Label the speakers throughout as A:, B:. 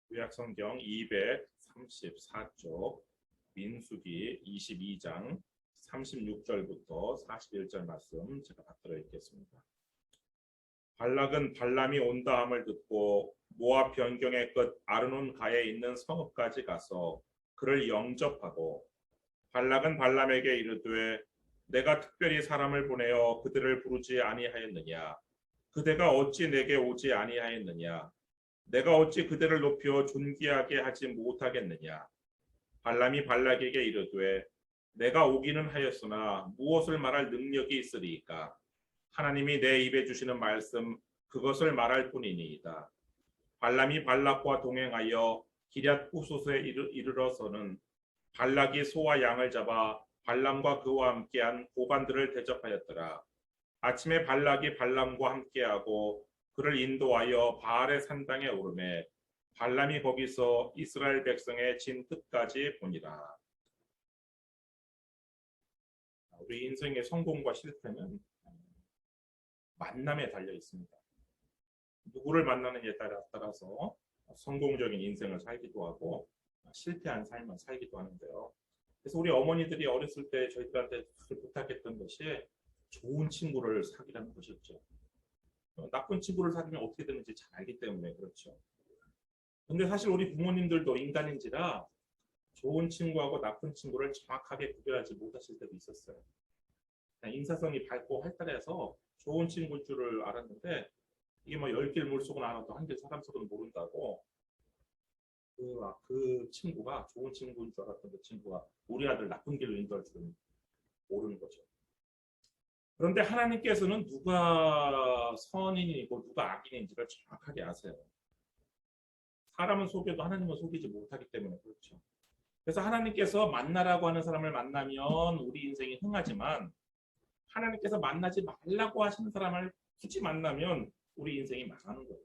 A: 구약성경 234쪽 민수기 22장 36절부터 41절 말씀 제가 받들어 읽겠습니다. 발락은 발람이 온다 함을 듣고 모압 변경의 끝 아르논 가에 있는 성읍까지 가서 그를 영접하고 발락은 발람에게 이르되 내가 특별히 사람을 보내어 그들을 부르지 아니하였느냐? 그대가 어찌 내게 오지 아니하였느냐? 내가 어찌 그들을 높여 존귀하게 하지 못하겠느냐? 발람이 발락에게 이르되 내가 오기는 하였으나 무엇을 말할 능력이 있으리이까? 하나님이 내 입에 주시는 말씀 그것을 말할 뿐이니이다. 발람이 발락과 동행하여 기럇 후솥에 이르러서는 발락이 소와 양을 잡아 발람과 그와 함께한 고관들을 대접하였더라. 아침에 발락이 발람과 함께하고 그를 인도하여 바알의 산당에 오르매 발람이 거기서 이스라엘 백성의 진 끝까지 보니라. 우리 인생의 성공과 실패는 만남에 달려 있습니다. 누구를 만나느냐에 따라서 성공적인 인생을 살기도 하고 실패한 삶을 살기도 하는데요. 그래서 우리 어머니들이 어렸을 때 저희들한테 부탁했던 것이 좋은 친구를 사귀라는 것이었죠. 나쁜 친구를 사귀면 어떻게 되는지 잘 알기 때문에 그렇죠. 근데 사실 우리 부모님들도 인간인지라 좋은 친구하고 나쁜 친구를 정확하게 구별하지 못하실 때도 있었어요. 인사성이 밝고 활달해서 좋은 친구일 줄을 알았는데 이게 뭐 10길 물속은 알아도 한 길 사람 속은 모른다고 그 친구가 좋은 친구인 줄 알았던 그 친구가 우리 아들 나쁜 길로 인도할 줄은 모르는 거죠. 그런데 하나님께서는 누가 선인이고 누가 악인인지를 정확하게 아세요. 사람은 속여도 하나님은 속이지 못하기 때문에 그렇죠. 그래서 하나님께서 만나라고 하는 사람을 만나면 우리 인생이 흥하지만 하나님께서 만나지 말라고 하시는 사람을 굳이 만나면 우리 인생이 망하는 거예요.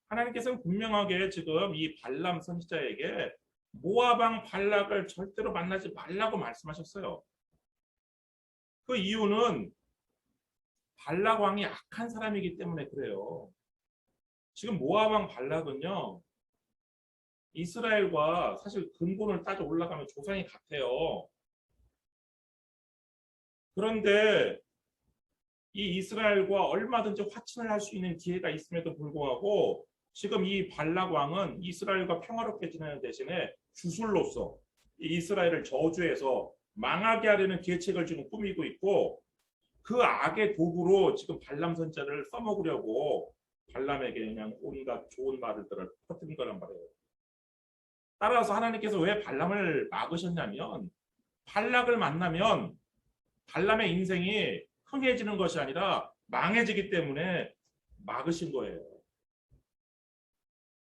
A: 하나님께서는 분명하게 지금 이 발람 선지자에게 모압 왕 발락을 절대로 만나지 말라고 말씀하셨어요. 그 이유는 발락 왕이 악한 사람이기 때문에 그래요. 지금 모압 왕 발락은요, 이스라엘과 사실 근본을 따져 올라가면 조상이 같아요. 그런데 이 이스라엘과 얼마든지 화친을 할 수 있는 기회가 있음에도 불구하고 지금 이 발락 왕은 이스라엘과 평화롭게 지내는 대신에 주술로서 이스라엘을 저주해서 망하게 하려는 계책을 지금 꾸미고 있고 그 악의 도구로 지금 발람 선지자를 써먹으려고 발람에게 그냥 온갖 좋은 말들을 퍼뜨린 거란 말이에요. 따라서 하나님께서 왜 발람을 막으셨냐면 발락을 만나면 발람의 인생이 흥해지는 것이 아니라 망해지기 때문에 막으신 거예요.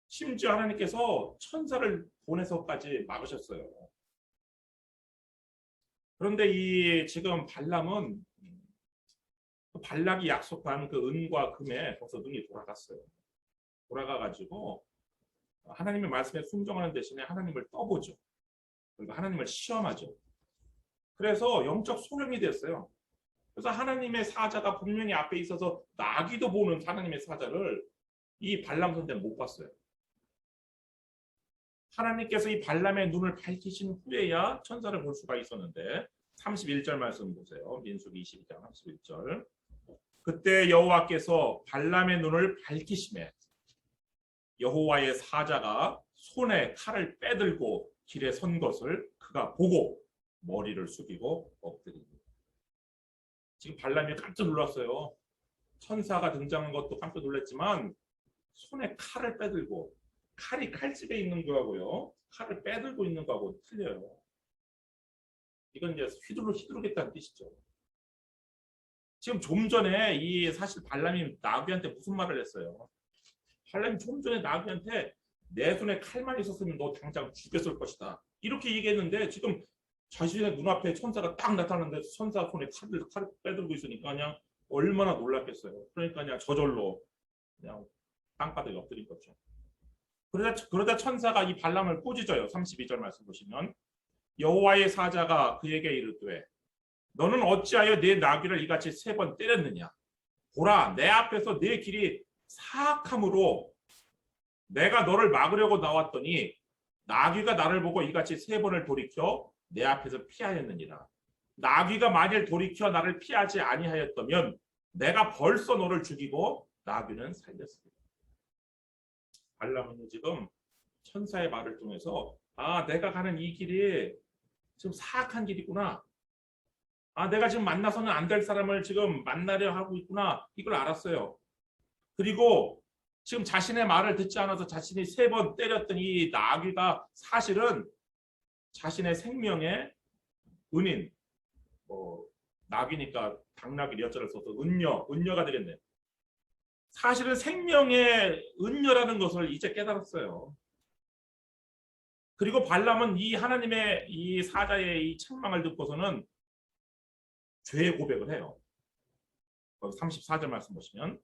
A: 심지어 하나님께서 천사를 보내서까지 막으셨어요. 그런데 이 지금 발람은 발락이 약속한 그 은과 금에 벌써 눈이 돌아갔어요. 돌아가가지고 하나님의 말씀에 순종하는 대신에 하나님을 떠보죠. 그러니까 하나님을 시험하죠. 그래서 영적 소경이 됐어요. 그래서 하나님의 사자가 분명히 앞에 있어서 나귀도 보는 하나님의 사자를 이 발람 선지자는 못 봤어요. 하나님께서 이 발람의 눈을 밝히신 후에야 천사를 볼 수가 있었는데 31절 말씀 보세요. 민수기 22장 31절. 그때 여호와께서 발람의 눈을 밝히시매 여호와의 사자가 손에 칼을 빼들고 길에 선 것을 그가 보고 머리를 숙이고 엎드립니다. 지금 발람이 깜짝 놀랐어요. 천사가 등장한 것도 깜짝 놀랐지만 손에 칼을 빼들고 칼이 칼집에 있는 거하고요. 칼을 빼들고 있는 거하고 틀려요. 이건 이제 휘두르겠다는 뜻이죠. 지금 좀 전에 이 사실 발람이 나귀한테 무슨 말을 했어요? 발람이 좀 전에 나귀한테 내 손에 칼만 있었으면 너 당장 죽였을 것이다. 이렇게 얘기했는데 지금 자신의 눈앞에 천사가 딱 나타났는데 천사 손에 칼을 빼들고 있으니까 그냥 얼마나 놀랐겠어요. 그러니까 그냥 저절로 그냥 땅바닥에 엎드린 거죠. 그러다 천사가 이 발람을 꾸짖어요. 32절 말씀 보시면 여호와의 사자가 그에게 이르되 너는 어찌하여 내 나귀를 이같이 3번 때렸느냐? 보라 내 앞에서 내 길이 사악함으로 내가 너를 막으려고 나왔더니 나귀가 나를 보고 이같이 3번을 돌이켜 내 앞에서 피하였느니라. 나귀가 만일 돌이켜 나를 피하지 아니하였다면 내가 벌써 너를 죽이고 나귀는 살렸습니다. 발람은 지금 천사의 말을 통해서 내가 가는 이 길이 지금 사악한 길이구나. 내가 지금 만나서는 안 될 사람을 지금 만나려 하고 있구나. 이걸 알았어요. 그리고 지금 자신의 말을 듣지 않아서 자신이 3번 때렸던 이 나귀가 사실은 자신의 생명의 은인, 나귀니까 당나귀 여자를 써서 은녀가 되겠네. 사실은 생명의 은녀라는 것을 이제 깨달았어요. 그리고 발람은 이 하나님의 이 사자의 이 책망을 듣고서는 죄의 고백을 해요. 34절 말씀 보시면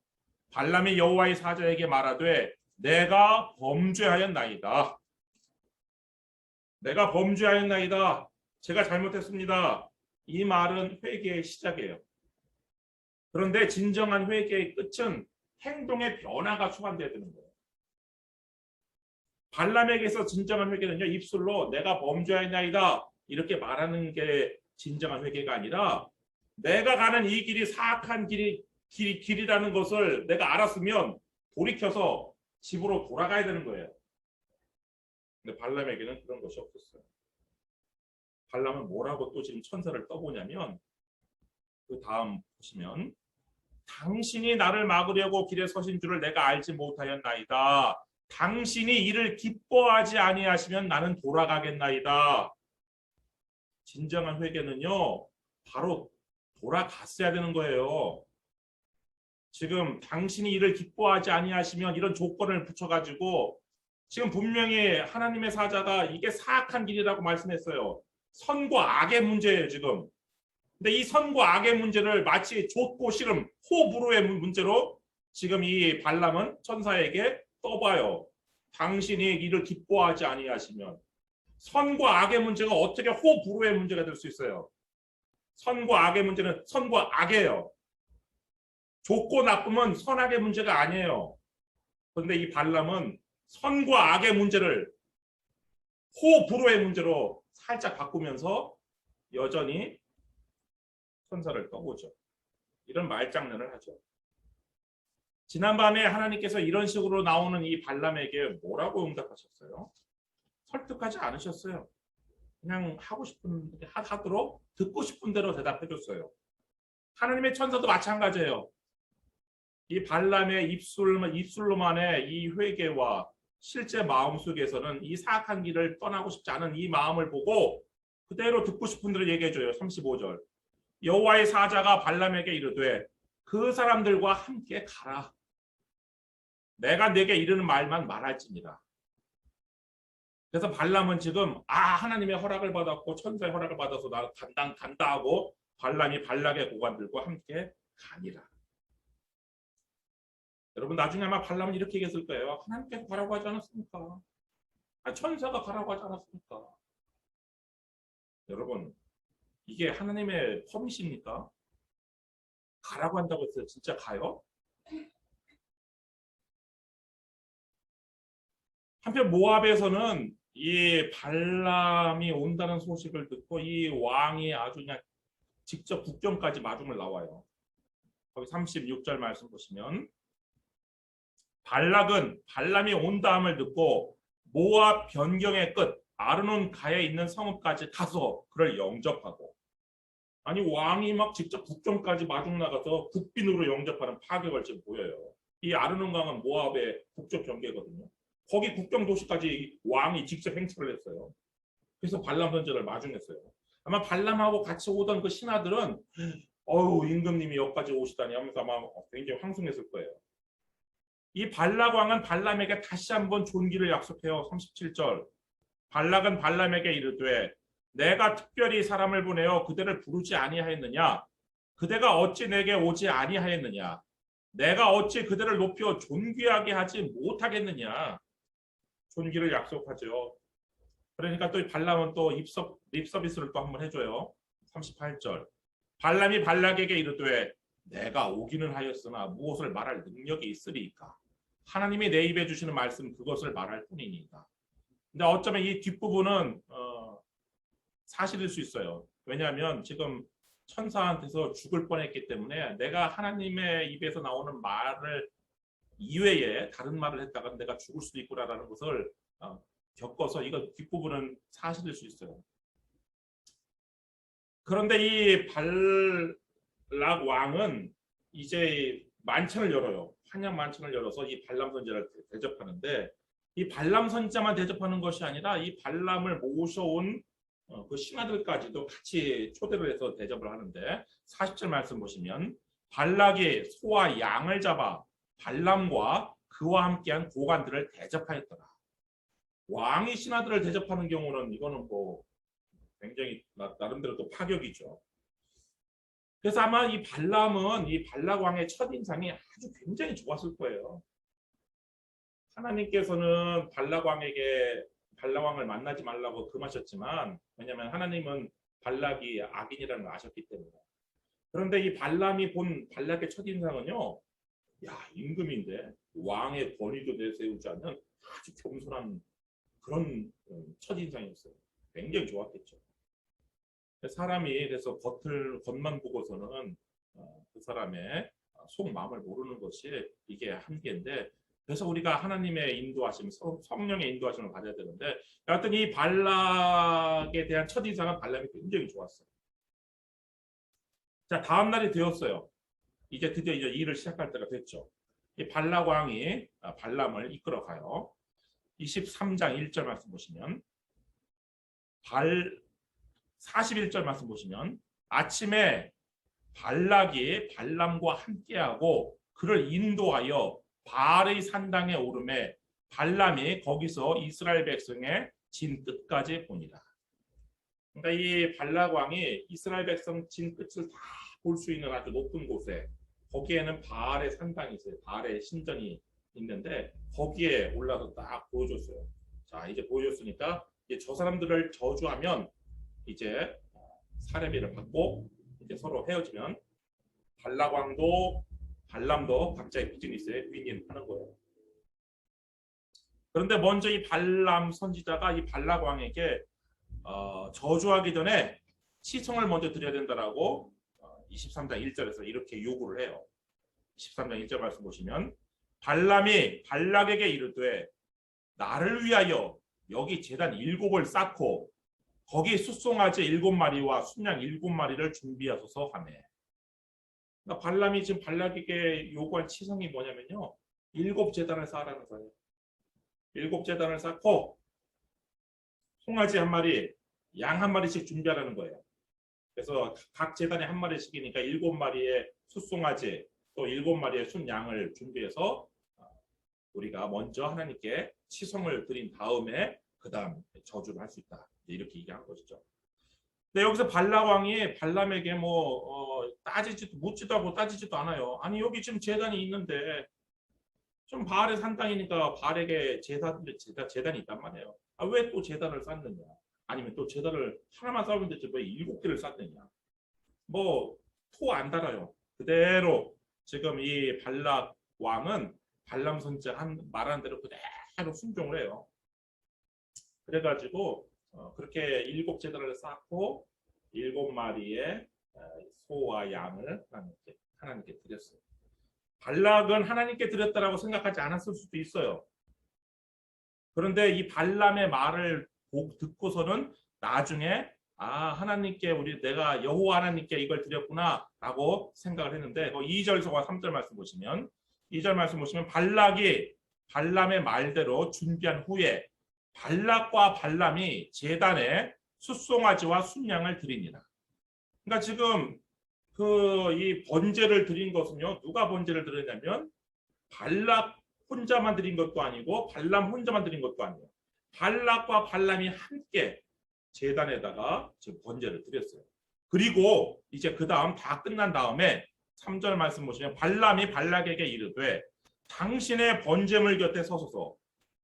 A: 발람이 여호와의 사자에게 말하되 내가 범죄하였나이다. 내가 범죄하였나이다. 제가 잘못했습니다. 이 말은 회개의 시작이에요. 그런데 진정한 회개의 끝은 행동의 변화가 추가돼야 되는 거예요. 발람에게서 진정한 회개는요, 입술로 내가 범죄하였나이다 이렇게 말하는 게 진정한 회개가 아니라 내가 가는 이 길이 사악한 길이라는 것을 내가 알았으면 돌이켜서 집으로 돌아가야 되는 거예요. 근데 발람에게는 그런 것이 없었어요. 발람은 뭐라고 또 지금 천사를 떠보냐면 그 다음 보시면 당신이 나를 막으려고 길에 서신 줄을 내가 알지 못하였나이다. 당신이 이를 기뻐하지 아니하시면 나는 돌아가겠나이다. 진정한 회개는요, 바로 돌아갔어야 되는 거예요. 지금 당신이 이를 기뻐하지 아니하시면 이런 조건을 붙여가지고 지금 분명히 하나님의 사자가 이게 사악한 길이라고 말씀했어요. 선과 악의 문제예요 지금. 근데 이 선과 악의 문제를 마치 좋고 싫음, 호불호의 문제로 지금 이 발람은 천사에게 떠봐요. 당신이 이를 기뻐하지 아니하시면. 선과 악의 문제가 어떻게 호불호의 문제가 될 수 있어요? 선과 악의 문제는 선과 악이에요. 좋고 나쁨은 선악의 문제가 아니에요. 그런데 이 발람은 선과 악의 문제를 호불호의 문제로 살짝 바꾸면서 여전히 천사를 떠보죠. 이런 말장난을 하죠. 지난밤에 하나님께서 이런 식으로 나오는 이 발람에게 뭐라고 응답하셨어요? 설득하지 않으셨어요. 그냥 하고 싶은 하도록 듣고 싶은 대로 대답해 줬어요. 하나님의 천사도 마찬가지예요. 이 발람의 입술로만의 이 회개와 실제 마음속에서는 이 사악한 길을 떠나고 싶지 않은 이 마음을 보고 그대로 듣고 싶은 대로 얘기해줘요. 35절 여호와의 사자가 발람에게 이르되 그 사람들과 함께 가라. 내가 네게 이르는 말만 말할지니라. 그래서 발람은 지금 하나님의 허락을 받았고 천사의 허락을 받아서 나 간다 하고 발람이 발락의 고관들과 함께 가니라. 여러분 나중에 아마 발람은 이렇게 얘기했을 거예요. 하나님께서 가라고 하지 않았습니까? 천사가 가라고 하지 않았습니까? 여러분 이게 하나님의 퍼밋입니까? 가라고 한다고 해서 진짜 가요? 한편 모압에서는 이 발람이 온다는 소식을 듣고 이 왕이 아주 그냥 직접 국경까지 마중을 나와요. 거기 36절 말씀 보시면 발락은 발람이 온다함을 듣고 모압 변경의 끝 아르논 가에 있는 성읍까지 가서 그를 영접하고 아니 왕이 막 직접 국경까지 마중 나가서 국빈으로 영접하는 파격을 지금 보여요. 이 아르논 강은 모압의 북쪽 경계거든요. 거기 국경 도시까지 왕이 직접 행차를 했어요. 그래서 발람 선지자를 마중했어요. 아마 발람하고 같이 오던 그 신하들은 임금님이 여기까지 오시다니 하면서 아마 굉장히 황송했을 거예요. 이 발락 왕은 발람에게 다시 한번 존귀를 약속해요. 37절 발락은 발람에게 이르되 내가 특별히 사람을 보내어 그대를 부르지 아니하였느냐? 그대가 어찌 내게 오지 아니하였느냐? 내가 어찌 그대를 높여 존귀하게 하지 못하겠느냐? 존귀를 약속하죠. 그러니까 또 발람은 또 립서비스를 또 한번 해줘요. 38절 발람이 발락에게 이르되 내가 오기는 하였으나 무엇을 말할 능력이 있으리까? 하나님이 내 입에 주시는 말씀 그것을 말할 뿐이니까. 근데 어쩌면 이 뒷부분은 사실일 수 있어요. 왜냐하면 지금 천사한테서 죽을 뻔했기 때문에 내가 하나님의 입에서 나오는 말을 이외에 다른 말을 했다가 내가 죽을 수도 있구나라는 것을 겪어서 이거 뒷부분은 사실일 수 있어요. 그런데 이 발락 왕은 이제 만찬을 열어요. 환영 만찬을 열어서 이 발람 선지자를 대접하는데 이 발람 선지자만 대접하는 것이 아니라 이 발람을 모셔온 그 신하들까지도 같이 초대를 해서 대접을 하는데 40절 말씀 보시면 발락이 소와 양을 잡아 발람과 그와 함께한 고관들을 대접하였더라. 왕이 신하들을 대접하는 경우는 이거는 뭐 굉장히 나름대로 또 파격이죠. 그래서 아마 이 발람은 이 발락 왕의 첫인상이 아주 굉장히 좋았을 거예요. 하나님께서는 발락 왕을 만나지 말라고 금하셨지만 왜냐하면 하나님은 발락이 악인이라는 걸 아셨기 때문에. 그런데 이 발람이 본 발락의 첫인상은요. 야, 임금인데 왕의 권위도 내세우지 않는 아주 겸손한 그런 첫인상이었어요. 굉장히 좋았겠죠. 사람이 그래서 겉만 보고서는 그 사람의 속마음을 모르는 것이 이게 한계인데 그래서 우리가 하나님의 인도하심, 성령의 인도하심을 받아야 되는데 여하튼 이 발락에 대한 첫인상은 발람이 굉장히 좋았어요. 자, 다음 날이 되었어요. 이제 드디어 이제 일을 시작할 때가 됐죠. 이 발락 왕이 발람을 이끌어가요. 23장 1절 말씀 보시면 41절 말씀 보시면 아침에 발락이 발람과 함께하고 그를 인도하여 바알의 산당에 오르매 발람이 거기서 이스라엘 백성의 진 끝까지 보니라. 그러니까 이 발락 왕이 이스라엘 백성 진 끝을 다 볼 수 있는 아주 높은 곳에 거기에는 바알의 산당이 있어요. 바알의 신전이 있는데 거기에 올라서 딱 보여줬어요. 자, 이제 보여줬으니까 이제 저 사람들을 저주하면 이제 사례비를 받고 이제 서로 헤어지면 발락 왕도 발람도 각자의 비즈니스에 윈윈하는 거예요. 그런데 먼저 이 발람 선지자가 이 발락 왕에게 저주하기 전에 시성을 먼저 드려야 된다라고 23장 1절에서 이렇게 요구를 해요. 23장 1절 말씀 보시면 발람이 발락에게 이르되 나를 위하여 여기 제단 7을 쌓고 거기 숫송아지 7마리와 순양 7마리를 준비하소서 하매. 그러니까 발람이 지금 발락에게 요구한 치성이 뭐냐면요. 7제단을 쌓으라는 거예요. 7제단을 쌓고 송아지 1마리, 양 1마리씩 준비하라는 거예요. 그래서 각 제단에 1마리씩이니까 7마리의 숫송아지 또 7마리의 순양을 준비해서 우리가 먼저 하나님께 치성을 드린 다음에 그 다음 저주를 할 수 있다. 이렇게 얘기한 것이죠. 근데 여기서 발락 왕이 발람에게 묻지도 않고 따지지도 않아요. 아니 여기 지금 제단이 있는데 좀 바알의 산당이니까 바알에게 제단이 있단 말이에요. 왜 또 제단을 쌓느냐? 아니면 또 제단을 하나만 쌓으면 되지 왜 7개를 쌓느냐? 토 안 달아요. 그대로 지금 이 발락 왕은 발람 선지자 말한 대로 그대로 순종을 해요. 그래가지고 그렇게 7제단을 쌓고 7마리의 소와 양을 하나님께 드렸어요. 발락은 하나님께 드렸다라고 생각하지 않았을 수도 있어요. 그런데 이 발람의 말을 듣고서는 나중에 하나님께 내가 여호와 하나님께 이걸 드렸구나라고 생각을 했는데 2절과 3절 말씀 보시면 2절 말씀 보시면 발락이 발람의 말대로 준비한 후에 발락과 발람이 제단에 숫송아지와 순양을 드리니라. 그러니까 지금 이 번제를 드린 것은요. 누가 번제를 드렸냐면 발락 혼자만 드린 것도 아니고 발람 혼자만 드린 것도 아니에요. 발락과 발람이 함께 제단에다가 지금 번제를 드렸어요. 그리고 이제 그 다음 다 끝난 다음에 3절 말씀 보시면 발람이 발락에게 이르되 당신의 번제물 곁에 서소서.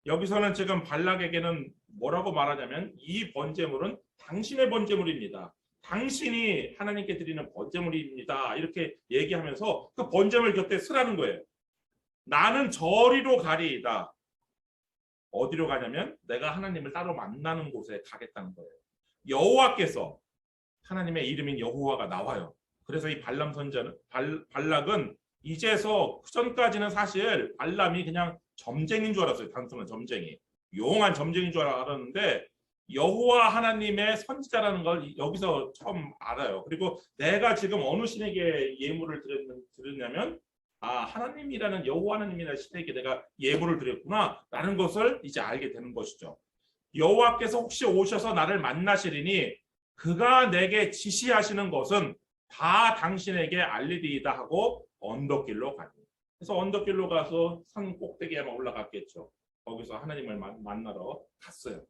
A: 여기서는 지금 발락에게는 뭐라고 말하냐면 이 번제물은 당신의 번제물입니다. 당신이 하나님께 드리는 번제물입니다. 이렇게 얘기하면서 그 번제물 곁에 서라는 거예요. 나는 저리로 가리이다. 어디로 가냐면 내가 하나님을 따로 만나는 곳에 가겠다는 거예요. 여호와께서, 하나님의 이름인 여호와가 나와요. 그래서 이 발람 선자는, 발락은 이제서 그전까지는 사실 발람이 그냥 점쟁인 줄 알았어요. 단순한 점쟁이, 용한 점쟁인 줄 알았는데 여호와 하나님의 선지자라는 걸 여기서 처음 알아요. 그리고 내가 지금 어느 신에게 예물을 드렸냐면 하나님이라는, 여호와 하나님이라는 신에게 내가 예물을 드렸구나 라는 것을 이제 알게 되는 것이죠. 여호와께서 혹시 오셔서 나를 만나시리니 그가 내게 지시하시는 것은 다 당신에게 알리리이다 하고 언덕길로 가니. 그래서 언덕길로 가서 산 꼭대기에 올라갔겠죠. 거기서 하나님을 만나러 갔어요.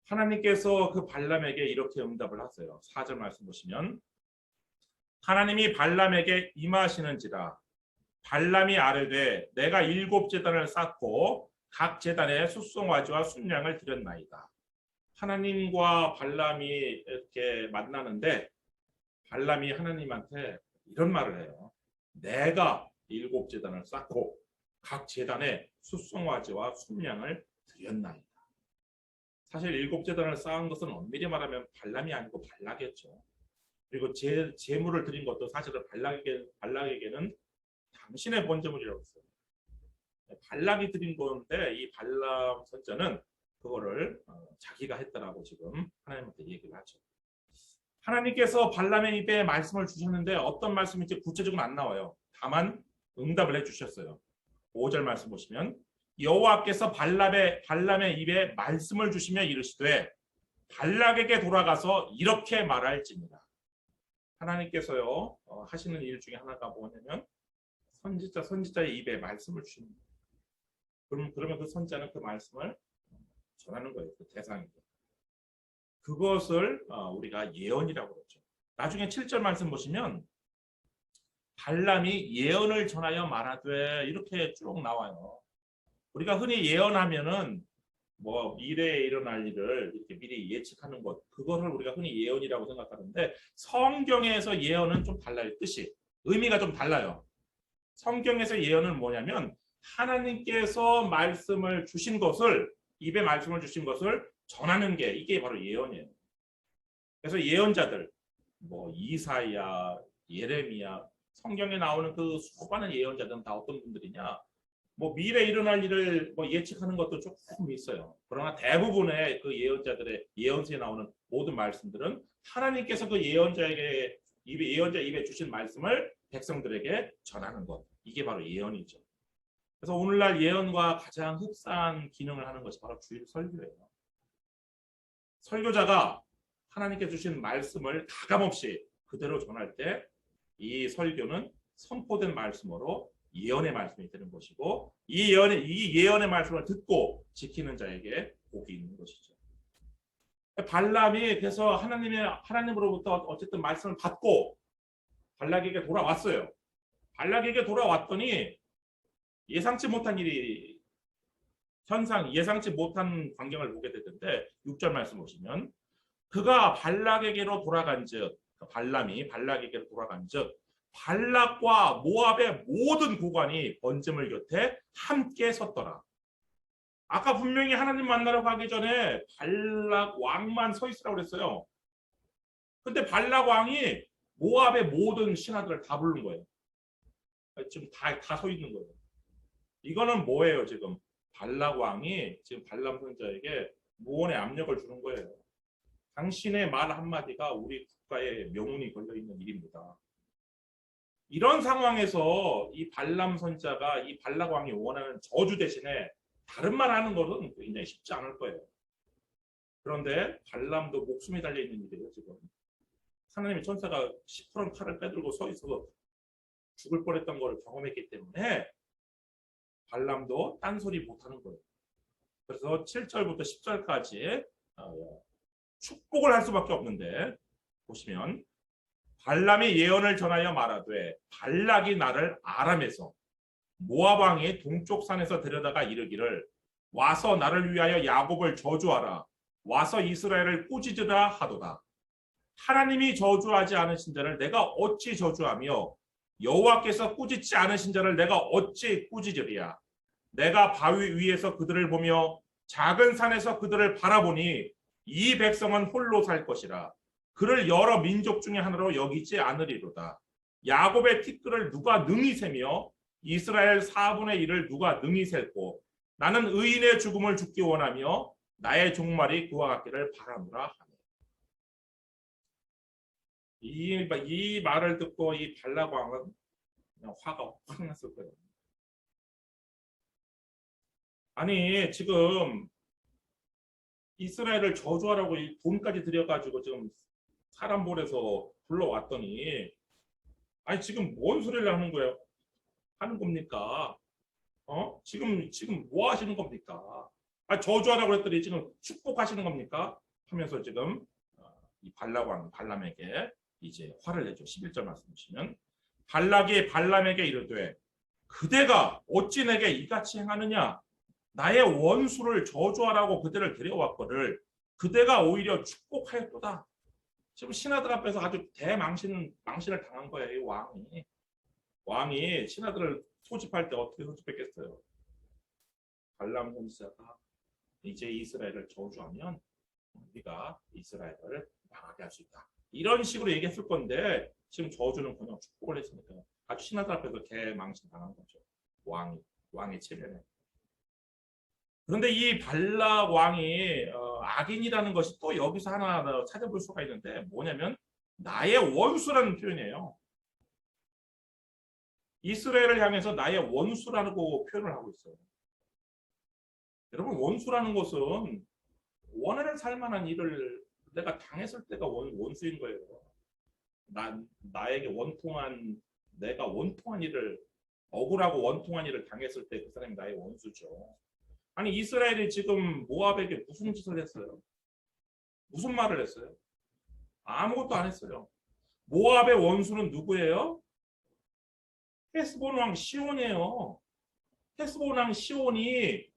A: 하나님께서 그 발람에게 이렇게 응답을 하세요. 4절 말씀 보시면 하나님이 발람에게 임하시는지라. 발람이 아뢰되 내가 7 제단을 쌓고 각 제단에 숫송아지와 순양을 드렸나이다. 하나님과 발람이 이렇게 만나는데 발람이 하나님한테 이런 말을 해요. 내가 7 제단을 쌓고 각 제단에 숫송아지와 순양을 드렸나이다. 사실 7 제단을 쌓은 것은 엄밀히 말하면 발람이 아니고 발락이었죠. 그리고 제물을 드린 것도 사실은 발락에게는 당신의 번제물이라고 했어요. 발락이 드린 건데 이 발람 선자는 그거를 자기가 했다라고 지금 하나님한테 얘기를 하죠. 하나님께서 발람의 입에 말씀을 주셨는데 어떤 말씀인지 구체적으로 안 나와요. 다만 응답을 해주셨어요. 5절 말씀 보시면 여호와께서 발람의 입에 말씀을 주시며 이르시되 발락에게 돌아가서 이렇게 말할지니라. 하나님께서요 하시는 일 중에 하나가 뭐냐면 선지자의 입에 말씀을 주시는 거예요. 그러면 그 선지자는 그 말씀을 전하는 거예요. 그 대상에게. 그것을 우리가 예언이라고 그러죠. 나중에 7절 말씀 보시면 발람이 예언을 전하여 말하되 이렇게 쭉 나와요. 우리가 흔히 예언하면은 뭐 미래에 일어날 일을 이렇게 미리 예측하는 것, 그거를 우리가 흔히 예언이라고 생각하는데 성경에서 예언은 좀 달라요. 뜻이, 의미가 좀 달라요. 성경에서 예언은 뭐냐면 하나님께서 말씀을 주신 것을, 입에 말씀을 주신 것을 전하는 게, 이게 바로 예언이에요. 그래서 예언자들 뭐 이사야, 예레미야, 성경에 나오는 그 수많은 예언자들은 다 어떤 분들이냐, 뭐 미래 일어날 일을 뭐 예측하는 것도 조금 있어요. 그러나 대부분의 그 예언자들의 예언서에 나오는 모든 말씀들은 하나님께서 그 예언자 입에 주신 말씀을 백성들에게 전하는 것, 이게 바로 예언이죠. 그래서 오늘날 예언과 가장 흡사한 기능을 하는 것이 바로 주일 설교예요. 설교자가 하나님께 주신 말씀을 가감없이 그대로 전할 때 이 설교는 선포된 말씀으로 예언의 말씀이 되는 것이고, 이 예언의 말씀을 듣고 지키는 자에게 복이 있는 것이죠. 발람이 그래서 하나님으로부터 어쨌든 말씀을 받고 발락에게 돌아왔어요. 발락에게 돌아왔더니 예상치 못한 일이, 예상치 못한 광경을 보게 되는데 6절 말씀 보시면 그가 발락에게로 돌아간즉, 발람이 발락에게로 돌아간즉 발락과 모압의 모든 고관이 번제물 곁에 함께 섰더라. 아까 분명히 하나님 만나러 가기 전에 발락 왕만 서 있으라고 그랬어요. 근데 발락 왕이 모압의 모든 신하들을 다 부른 거예요. 지금 다 서 있는 거예요. 이거는 뭐예요? 지금 발락 왕이 지금 발람 선자에게 무언의 압력을 주는 거예요. 당신의 말 한마디가 우리 국가의 명운이 걸려있는 일입니다. 이런 상황에서 이 발람 선자가 이 발락 왕이 원하는 저주 대신에 다른 말 하는 것은 굉장히 쉽지 않을 거예요. 그런데 발람도 목숨이 달려있는 일이에요. 지금 하나님의 천사가 10% 칼을 빼들고 서 있어서 죽을 뻔했던 걸 경험했기 때문에 발람도 딴소리 못하는 거예요. 그래서 7절부터 10절까지 축복을 할 수밖에 없는데, 보시면 발람이 예언을 전하여 말하되 발락이 나를 아람에서 모압 왕이 동쪽 산에서 데려다가 이르기를 와서 나를 위하여 야곱을 저주하라, 와서 이스라엘을 꾸짖으라 하도다. 하나님이 저주하지 않으신 자를 내가 어찌 저주하며 여호와께서 꾸짖지 않으신 자를 내가 어찌 꾸짖으리야. 내가 바위 위에서 그들을 보며 작은 산에서 그들을 바라보니 이 백성은 홀로 살 것이라. 그를 여러 민족 중에 하나로 여기지 않으리로다. 야곱의 티끌을 누가 능히 세며 이스라엘 4분의 1을 누가 능히 셀고 나는 의인의 죽음을 죽기 원하며 나의 종말이 그와 같기를 바라노라 하네. 이 말을 듣고 이 발락 왕은 그냥 화가 확 났을 거예요. 아니 지금 이스라엘을 저주하라고 돈까지 들여가지고 지금 사람 보내서 불러왔더니 아니 지금 뭔 소리를 하는 겁니까? 지금 뭐 하시는 겁니까? 저주하라고 했더니 지금 축복하시는 겁니까? 하면서 지금 이 발람에게 이제 화를 내죠. 11절 말씀 보시면 발락이 발람에게 이르되 그대가 어찌 내게 이같이 행하느냐? 나의 원수를 저주하라고 그대를 데려왔거늘 그대가 오히려 축복하였도다. 지금 신하들 앞에서 아주 망신을 당한 거예요. 이 왕이 신하들을 소집할 때 어떻게 소집했겠어요? 발람 선지자가 이제 이스라엘을 저주하면 우리가 이스라엘을 망하게 할 수 있다. 이런 식으로 얘기했을 건데 지금 저주는 그냥 축복을 했으니까 아주 신하들 앞에서 개망신 당한 거죠. 왕의 체면에. 그런데 이 발락 왕이 악인이라는 것이 또 여기서 하나 찾아볼 수가 있는데 뭐냐면 나의 원수라는 표현이에요. 이스라엘을 향해서 나의 원수라고 표현을 하고 있어요. 여러분 원수라는 것은 원하는 살만한 일을 내가 당했을 때가 원수인 거예요. 나에게 내가 원통한 일을 억울하고 원통한 일을 당했을 때 그 사람이 나의 원수죠. 아니 이스라엘이 지금 모압에게 무슨 짓을 했어요? 무슨 말을 했어요? 아무것도 안 했어요. 모압의 원수는 누구예요? 헤스본 왕 시온이에요. 헤스본 왕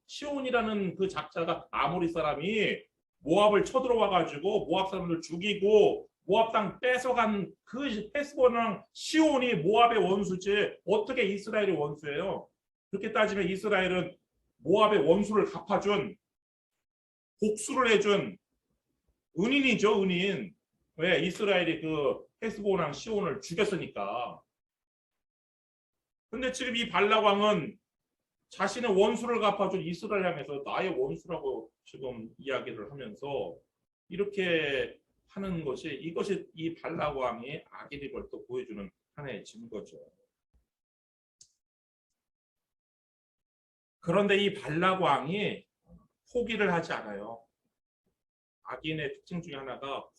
A: 시온이라는 그 작자가 아모리 사람이 모압을 쳐들어와 가지고 모압 사람들 죽이고 모압 땅 뺏어간 그 헤스본 왕 시온이 모압의 원수지 어떻게 이스라엘이 원수예요? 그렇게 따지면 이스라엘은 모압의 원수를 갚아준 복수를 해준 은인이죠. 은인. 왜? 이스라엘이 그 헤스본 왕 시온을 죽였으니까. 근데 지금 이 발락 왕은 자신의 원수를 갚아준 이스라엘 향해서 나의 원수라고 지금 이야기를 하면서 이렇게 하는 이것이 이 발락 왕이 악인인 걸 또 보여주는 하나의 증거죠. 그런데 이 발락 왕이 포기를 하지 않아요. 악인의 특징 중에 하나가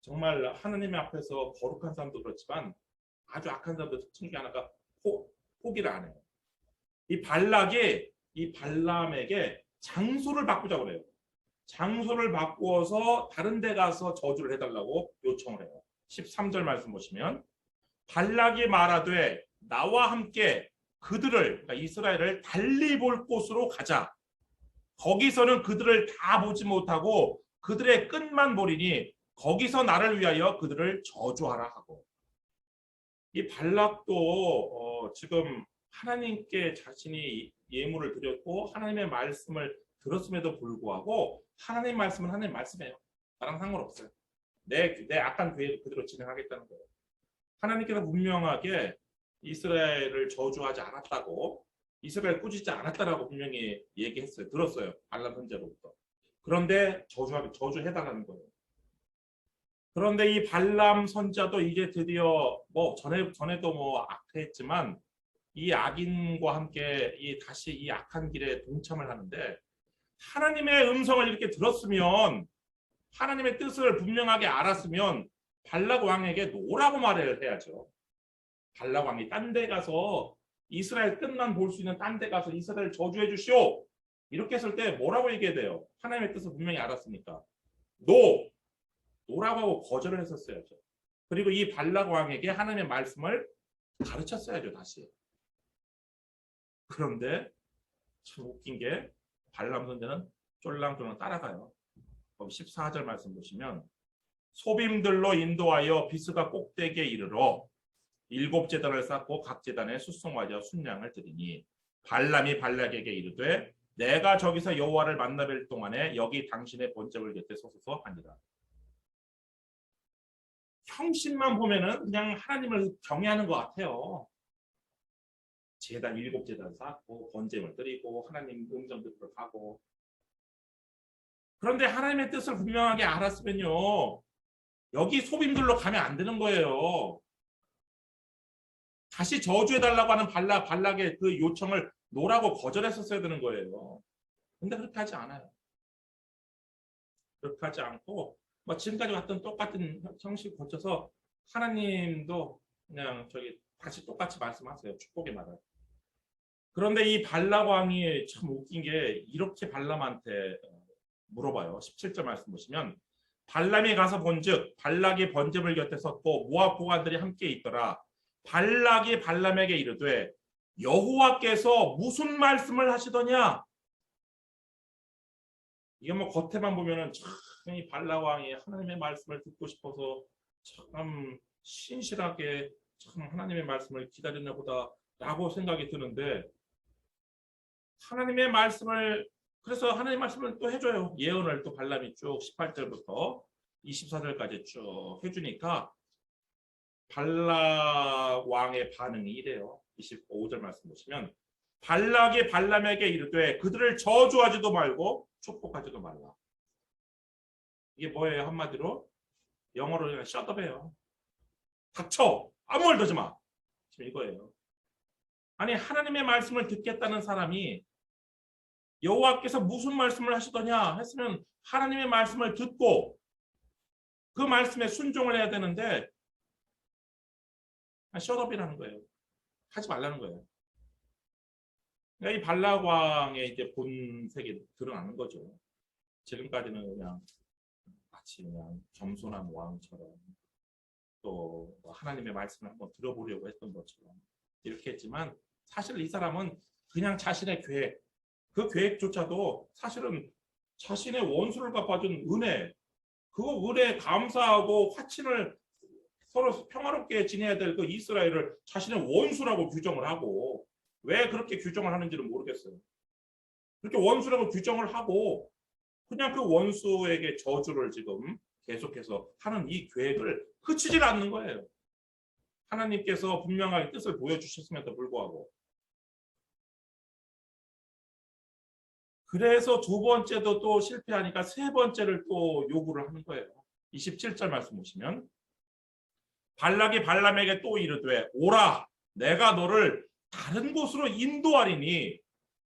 A: 정말 하나님 앞에서 거룩한 사람도 그렇지만 아주 악한 사람도 특징 중에 하나가 포기를 안 해요. 이 발람에게 장소를 바꾸자고 그래요. 장소를 바꾸어서 다른 데 가서 저주를 해달라고 요청을 해요. 13절 말씀 보시면 발락이 말하되 나와 함께 그러니까 이스라엘을 달리 볼 곳으로 가자. 거기서는 그들을 다 보지 못하고 그들의 끝만 보리니 거기서 나를 위하여 그들을 저주하라 하고. 이 발락도 지금 하나님께 자신이 예물을 드렸고 하나님의 말씀을 들었음에도 불구하고 하나님 말씀은 하나님 말씀이에요. 나랑 상관없어요. 내 악한 계획을 그대로 진행하겠다는 거예요. 하나님께서 분명하게 이스라엘을 저주하지 않았다고 이스라엘 꾸짖지 않았다라고 분명히 얘기했어요. 들었어요. 발람 선지자로부터. 그런데 저주해달라는 거예요. 그런데 이 발람 선지자도 이제 드디어 전에도 악했지만 이 악인과 함께 다시 이 악한 길에 동참을 하는데 하나님의 음성을 이렇게 들었으면 하나님의 뜻을 분명하게 알았으면 발락 왕에게 노라고 말을 해야죠. 발락 왕이 딴 데 가서 이스라엘 끝만 볼 수 있는 딴 데 가서 이스라엘 저주해 주시오. 이렇게 했을 때 뭐라고 얘기해야 돼요? 하나님의 뜻을 분명히 알았으니까. 노라고 하고 거절을 했었어야죠. 그리고 이 발락 왕에게 하나님의 말씀을 가르쳤어야죠. 다시. 그런데 참 웃긴 게 발람 선지자는 쫄랑쫄랑 따라가요. 14절 말씀 보시면 소빔들로 인도하여 비스가 꼭대기에 이르러 일곱 제단을 쌓고 각 제단에 숫송아지와 순양을 드리니 발람이 발락에게 이르되 내가 저기서 여호와를 만나뵐 동안에 여기 당신의 번제물 곁에 서소서 하니라. 형식만 보면은 그냥 하나님을 경외하는 것 같아요. 제단 일곱 제단 쌓고 번제물 드리고 하나님 음성 듣고 가고. 그런데 하나님의 뜻을 분명하게 알았으면요, 여기 소빔들로 가면 안 되는 거예요. 다시 저주해달라고 하는 발락의 그 요청을 노라고 거절했었어야 되는 거예요. 근데 그렇게 하지 않아요. 그렇게 하지 않고 뭐 지금까지 왔던 똑같은 형식 거쳐서 하나님도 그냥 저기 다시 똑같이 말씀하세요. 축복의 말을. 그런데 이 발락 왕이 참 웃긴 게 이렇게 발람한테 물어봐요. 17절 말씀 보시면 발람이 가서 본즉 발락이 번제물 곁에 섰고 모압 고관들이 함께 있더라. 발락이 발람에게 이르되 여호와께서 무슨 말씀을 하시더냐? 이게 뭐 겉에만 보면은 참 이 발락 왕이 하나님의 말씀을 듣고 싶어서 참 신실하게 참 하나님의 말씀을 기다리나 보다라고 생각이 드는데, 하나님의 말씀을, 그래서 하나님의 말씀을 또 해줘요. 예언을 또 발람이 쭉 18절부터 24절까지 쭉 해주니까 발락 왕의 반응이 이래요. 25절 말씀 보시면 발락이 발람에게 이르되 그들을 저주하지도 말고 축복하지도 말라. 이게 뭐예요? 한마디로 영어로 그냥 shut up해요. 닥쳐! 아무 말도 하지 마. 지금 이거예요. 아니, 하나님의 말씀을 듣겠다는 사람이 여호와께서 무슨 말씀을 하시더냐 했으면 하나님의 말씀을 듣고 그 말씀에 순종을 해야 되는데 shut up이라는 거예요. 하지 말라는 거예요. 그러니까 이 발락 왕의 이제 본색이 드러나는 거죠. 지금까지는 그냥 마치 그냥 겸손한 왕처럼 또 하나님의 말씀을 한번 들어보려고 했던 것처럼 이렇게 했지만, 사실 이 사람은 그냥 자신의 계획, 그 계획조차도 사실은 자신의 원수를 갚아준 은혜, 그 은혜에 감사하고 화친을 서로 평화롭게 지내야 될 그 이스라엘을 자신의 원수라고 규정을 하고, 왜 그렇게 규정을 하는지는 모르겠어요. 그렇게 원수라고 규정을 하고 그냥 그 원수에게 저주를 지금 계속해서 하는 이 계획을 그치질 않는 거예요. 하나님께서 분명하게 뜻을 보여주셨음에도 불구하고. 그래서 두 번째도 또 실패하니까 세 번째를 또 요구를 하는 거예요. 27절 말씀 보시면 발락이 발람에게 또 이르되 오라, 내가 너를 다른 곳으로 인도하리니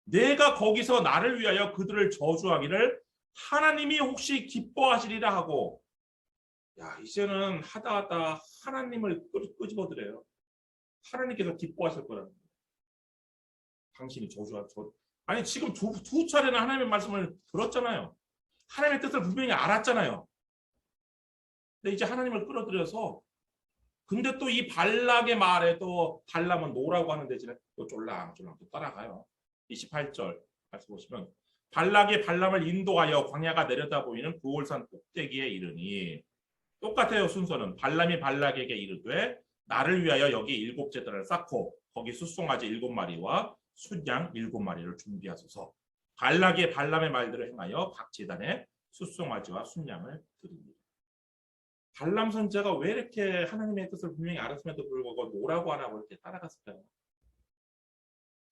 A: 내가 거기서 나를 위하여 그들을 저주하기를 하나님이 혹시 기뻐하시리라 하고. 야, 이제는 하다 하나님을 끄집어들어요. 하나님께서 기뻐하실 거라는 거예요. 당신이 저주할 저. 아니, 지금 두 차례나 하나님의 말씀을 들었잖아요. 하나님의 뜻을 분명히 알았잖아요. 근데 이제 하나님을 끌어들여서, 근데 또 이 발락의 말에 또 발람은 노라고 하는 대신에 또 쫄랑쫄랑 또 따라가요. 28절 말씀 보시면 발락이 발람을 인도하여 광야가 내려다 보이는 부올산 꼭대기에 이르니, 똑같아요. 순서는 발람이 발락에게 이르되 나를 위하여 여기 일곱 제단을 쌓고 거기 숫송아지 7마리와 순양 7마리를 준비하소서. 발락이 발람의 말들을 행하여 각 제단에 숫송아지와 순양을 드립니다. 발람 선지자가 왜 이렇게 하나님의 뜻을 분명히 알았음에도 불구하고 노라고 안 하고 이렇게 따라갔을까요?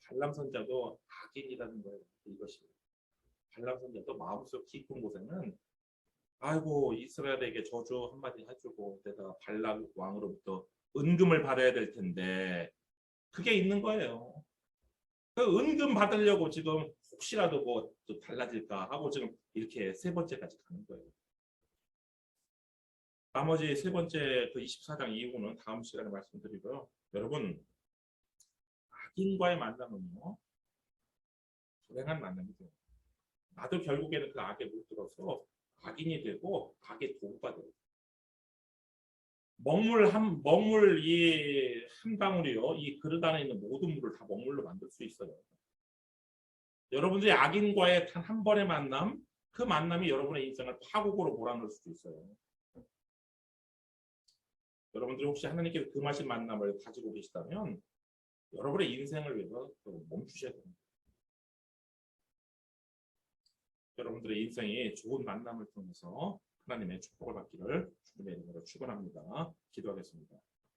A: 발람 선지자도 악인이라는 거예요. 이것이. 발람 선지자도 마음속 깊은 곳에는 아이고, 이스라엘에게 저주 한마디 해주고 내가 발락 왕으로부터 은금을 받아야 될 텐데, 그게 있는 거예요. 그 은금 받으려고 지금 혹시라도 뭐 또 달라질까 하고 지금 이렇게 세 번째까지 가는 거예요. 나머지 세 번째 그 24장 이후는 다음 시간에 말씀드리고요. 여러분, 악인과의 만남은요, 불행한 만남이죠. 나도 결국에는 그 악에 물들어서 악인이 되고 악의 도구가 돼요. 먹물 이 한 방울이요, 이 그릇 안에 있는 모든 물을 다 먹물로 만들 수 있어요. 여러분들이 악인과의 단 한 번의 만남, 그 만남이 여러분의 인생을 파국으로 몰아넣을 수도 있어요. 여러분들이 혹시 하나님께서 금하신 만남을 가지고 계시다면 여러분의 인생을 위해서 멈추셔야 됩니다. 여러분들의 인생이 좋은 만남을 통해서 하나님의 축복을 받기를 주님의 이름으로 축원합니다. 기도하겠습니다.